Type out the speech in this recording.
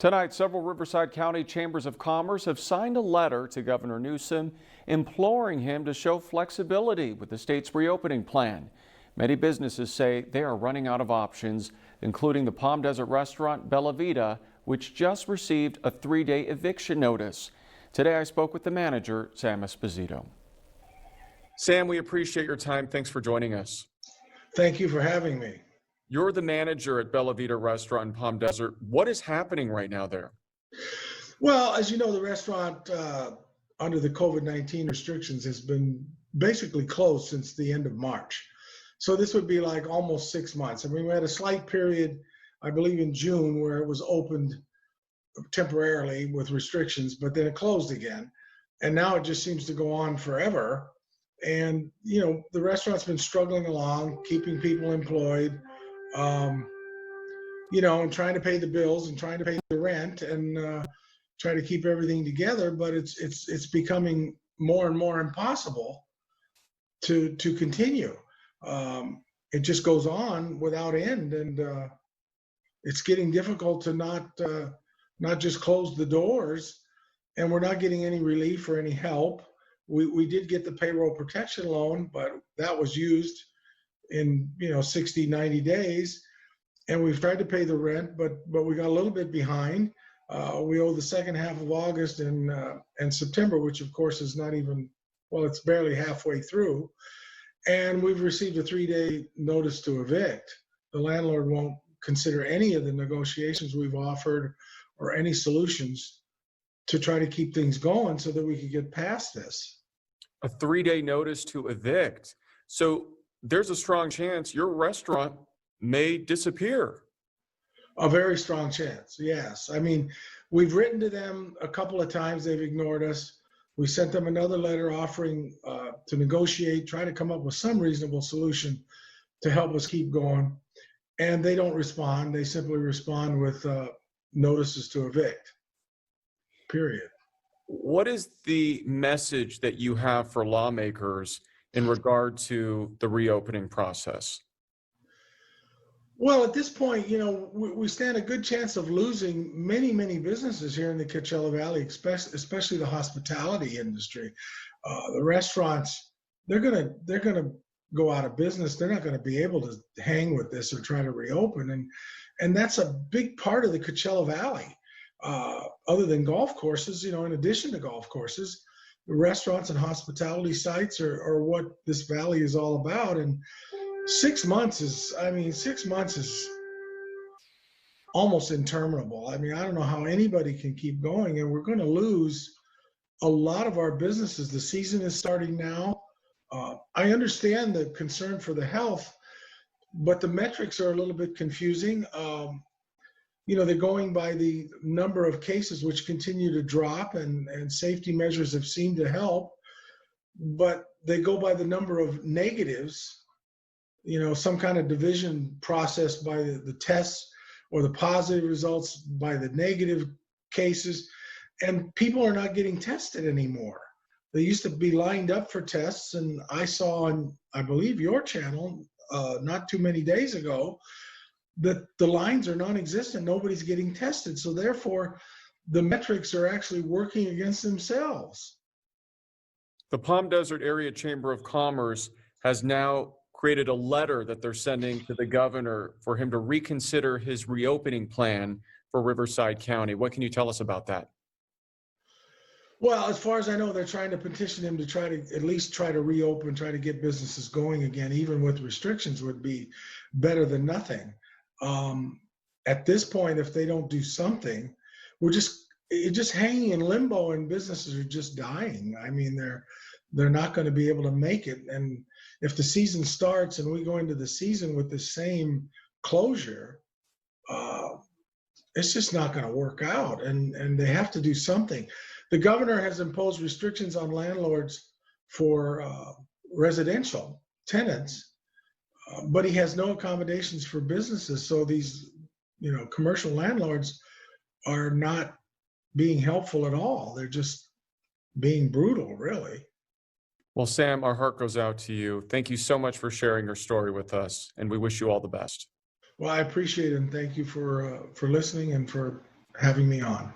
Tonight, several Riverside County chambers of commerce have signed a letter to Governor Newsom imploring him to show flexibility with the state's reopening plan. Many businesses say they are running out of options, including the Palm Desert restaurant Bella Vita, which just received a 3-day eviction notice. Today, I spoke with the manager, Sam Esposito. Sam, we appreciate your time. Thanks for joining us. Thank you for having me. You're the manager at Bella Vita restaurant in Palm Desert. What is happening right now there? Well, as you know, the restaurant under the COVID-19 restrictions has been basically closed since the end of March. So this would be like almost 6 months. I mean, we had a slight period, I believe in June, where it was opened temporarily with restrictions, but then it closed again. And now it just seems to go on forever. And, you know, the restaurant's been struggling along, keeping people employed, you know, and trying to pay the bills and trying to pay the rent and try to keep everything together. But it's becoming more and more impossible to continue. It just goes on without end, and it's getting difficult to not just close the doors, and we're not getting any relief or any help. We did get the payroll protection loan, but that was used in 60, 90 days. And we've tried to pay the rent, but we got a little bit behind. We owe the second half of August and September, which of course is not even, well, it's barely halfway through. And we've received a 3-day notice to evict. The landlord won't consider any of the negotiations we've offered or any solutions to try to keep things going so that we could get past this. A 3-day notice to evict. So there's a strong chance your restaurant may disappear. A very strong chance, yes. I mean, we've written to them a couple of times. They've ignored us. We sent them another letter offering to negotiate, try to come up with some reasonable solution to help us keep going. And they don't respond. They simply respond with notices to evict, period. What is the message that you have for lawmakers in regard to the reopening process? Well, at this point, we stand a good chance of losing many, many businesses here in the Coachella Valley, especially the hospitality industry. The restaurants, they're gonna go out of business. They're not gonna be able to hang with this or try to reopen, and that's a big part of the Coachella Valley. Other than golf courses, in addition to golf courses, the restaurants and hospitality sites are what this valley is all about. And 6 months is almost interminable. I mean, I don't know how anybody can keep going, and we're going to lose a lot of our businesses. The season is starting now. I understand the concern for the health, but the metrics are a little bit confusing. They're going by the number of cases which continue to drop, and safety measures have seemed to help, but they go by the number of negatives, some kind of division process by the tests, or the positive results by the negative cases, and people are not getting tested anymore. They used to be lined up for tests, and I saw on, I believe, your channel not too many days ago, that the lines are non-existent. Nobody's getting tested. So therefore, the metrics are actually working against themselves. The Palm Desert Area Chamber of Commerce has now created a letter that they're sending to the governor for him to reconsider his reopening plan for Riverside County. What can you tell us about that? Well, as far as I know, they're trying to petition him to try to at least try to reopen, try to get businesses going again, even with restrictions, would be better than nothing. At this point, if they don't do something, we're just hanging in limbo, and businesses are just dying. I mean, they're not going to be able to make it. And if the season starts and we go into the season with the same closure, it's just not going to work out. And they have to do something. The governor has imposed restrictions on landlords for residential tenants. But he has no accommodations for businesses. So these, commercial landlords are not being helpful at all. They're just being brutal, really. Well, Sam, our heart goes out to you. Thank you so much for sharing your story with us, and we wish you all the best. Well, I appreciate it, and thank you for listening and for having me on.